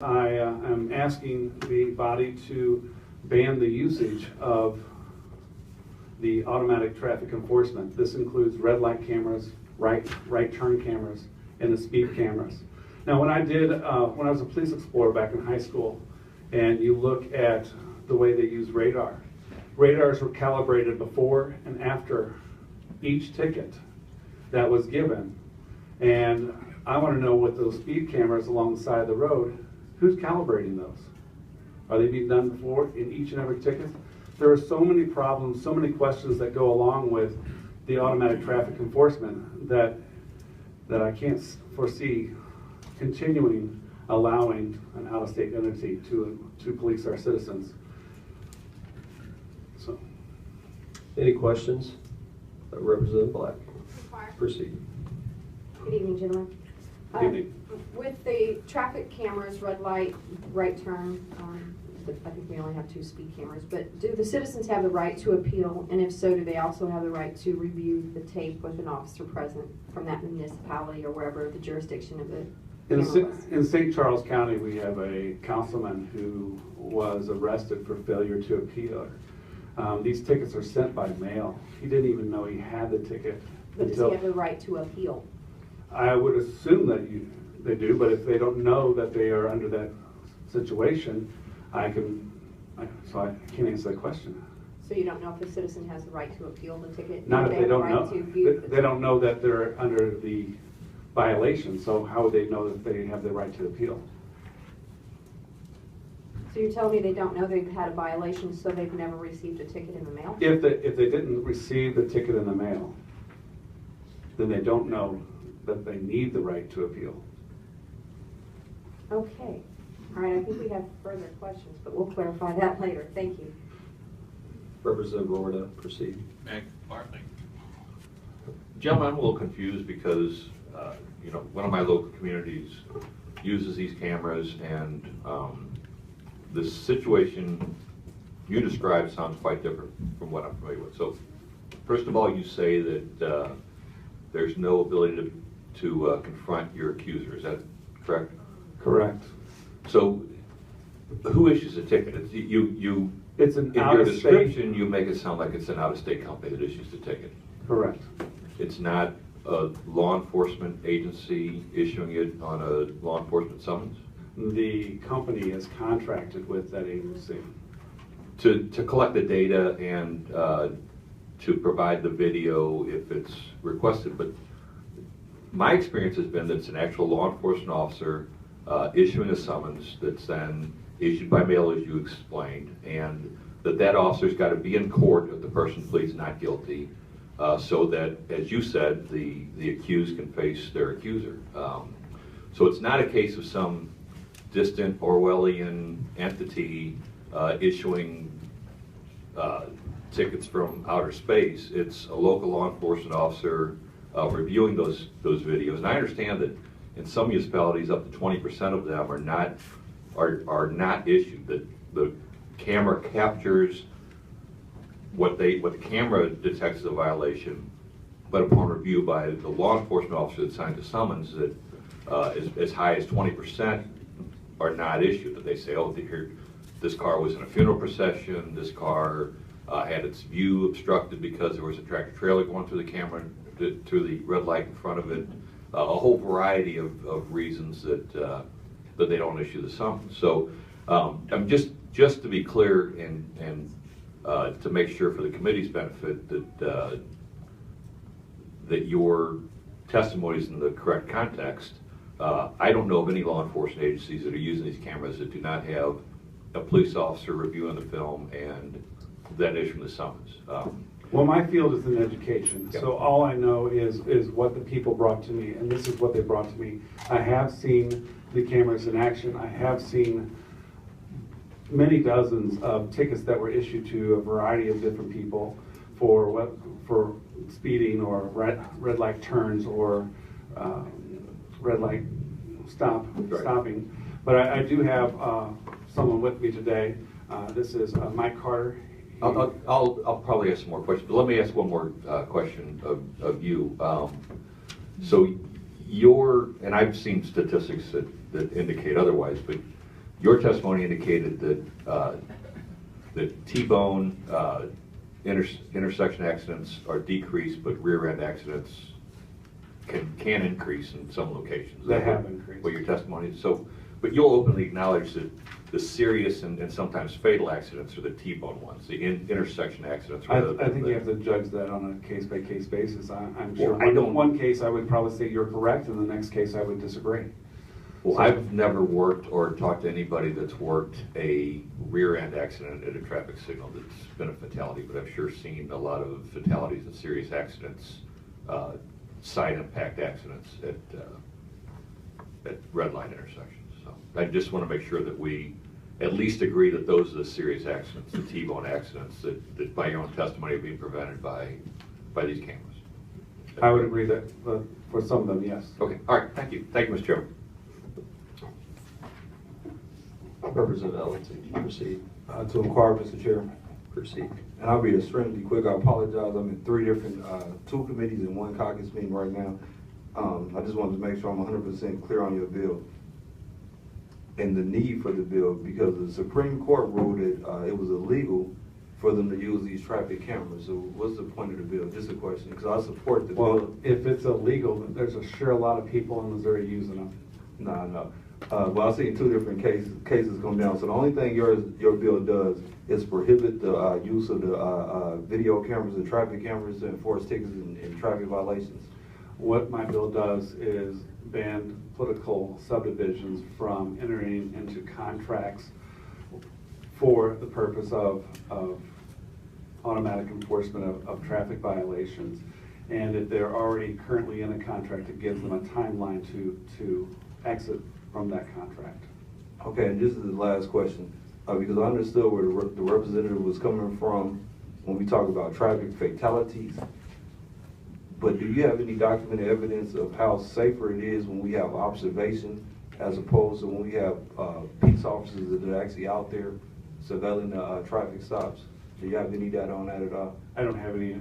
I am asking the body to ban the usage of the automatic traffic enforcement. This includes red light cameras, right turn cameras, and the speed cameras. Now, when I was a police explorer back in high school, and you look at the way they use radar, radars were calibrated before and after each ticket that was given. And I want to know with those speed cameras along the side of the road, who's calibrating those? Are they being done before in each and every ticket? There are so many problems, so many questions that go along with the automatic traffic enforcement that I can't foresee continuing allowing an out-of-state entity to police our citizens. So, any questions? Representative Black, proceed. Good evening, gentlemen. Good evening. With the traffic cameras, red light, right turn, I think we only have 2 speed cameras, but do the citizens have the right to appeal? And if so, do they also have the right to review the tape with an officer present from that municipality or wherever the jurisdiction of the camera was? In St. Charles County, we have a councilman who was arrested for failure to appeal. These tickets are sent by mail. He didn't even know he had the ticket. But does he have the right to appeal? I would assume that they do, but if they don't know that they are under that situation, I can't answer that question. So you don't know if the citizen has the right to appeal the ticket? Not if they don't know. They don't know that they're they're under the violation, so how would they know that they have the right to appeal? So you're telling me they don't know they've had a violation, so they've never received a ticket in the mail? If they didn't receive the ticket in the mail, then they don't know that they need the right to appeal. Okay. All right, I think we have further questions, but we'll clarify that later. Thank you. Representative Lorda, proceed. Meg Bartley. Gentlemen, I'm a little confused because one of my local communities uses these cameras, and the situation you described sounds quite different from what I'm familiar with. So, first of all, you say that there's no ability to confront your accuser. Is that correct? Correct. So, who issues a ticket? It's an in your out-of-state. description, you make it sound like it's an out-of-state company that issues the ticket. Correct. It's not a law enforcement agency issuing it on a law enforcement summons? The company is contracted with that agency. To collect the data and to provide the video if it's requested, but my experience has been that it's an actual law enforcement officer issuing a summons that's then issued by mail, as you explained, and that officer's got to be in court if the person pleads not guilty, so that, as you said, the accused can face their accuser. So it's not a case of some distant Orwellian entity issuing tickets from outer space. It's a local law enforcement officer reviewing those videos. And I understand that in some municipalities, up to 20% of them are not issued. The camera captures what the camera detects as a violation, but upon review by the law enforcement officer that signed the summons, that as high as 20% are not issued. That they say, oh, here, this car was in a funeral procession. This car had its view obstructed because there was a tractor trailer going through the camera, through the red light in front of it. A whole variety of reasons that they don't issue the summons. So I'm just to be clear and to make sure for the committee's benefit that your testimony is in the correct context. I don't know of any law enforcement agencies that are using these cameras that do not have a police officer reviewing the film and then issuing the summons. Well, my field is in education, Yep. so all I know is what the people brought to me, and this is what they brought to me. I have seen the cameras in action. I have seen many dozens of tickets that were issued to a variety of different people for speeding or red light turns or red light stopping. But I do have someone with me today. This is Mike Carter. I'll probably ask some more questions, but let me ask one more question of you. So and I've seen statistics that indicate otherwise, but your testimony indicated that T-bone intersection accidents are decreased, but rear-end accidents can increase in some locations. They have increased. What your testimony is. So, but you'll openly acknowledge that the serious and sometimes fatal accidents are the T-bone ones, the intersection accidents. I rather than think the- you have to judge that on a case-by-case basis. I'm sure. Well, I don't- One case, I would probably say you're correct, and the next case, I would disagree. Well, I've never worked or talked to anybody that's worked a rear-end accident at a traffic signal that's been a fatality, but I've sure seen a lot of fatalities and serious accidents, side impact accidents at red light intersections. So I just want to make sure that we at least agree that those are the serious accidents, the T-bone accidents, that by your own testimony are being prevented by these cameras. I would agree that for some of them, yes. Okay, all right, thank you. Thank you, Mr. Chairman. Representative Ellington, proceed. To inquire, Mr. Chairman, Proceed. and I'll be extremely quick. I apologize. I'm in three different, two committees and one caucus meeting right now. I just wanted to make sure I'm 100% clear on your bill and the need for the bill, because the Supreme Court ruled that it was illegal for them to use these traffic cameras. So what's the point of the bill? Just a question, because I support the Well, bill. if it's illegal, there's a lot of people in Missouri using them. No. Well, I've seen two different cases come down. So the only thing your bill does is prohibit the use of the video cameras and traffic cameras to enforce tickets and traffic violations. What my bill does is ban political subdivisions from entering into contracts for the purpose of automatic enforcement of traffic violations. And if they're already currently in a contract, it gives them a timeline to exit from that contract. Okay, and this is the last question, because I understood where the representative was coming from when we talk about traffic fatalities. But do you have any documented evidence of how safer it is when we have observation as opposed to when we have peace officers that are actually out there surveilling the traffic stops? Do you have any data on that at all? I don't have any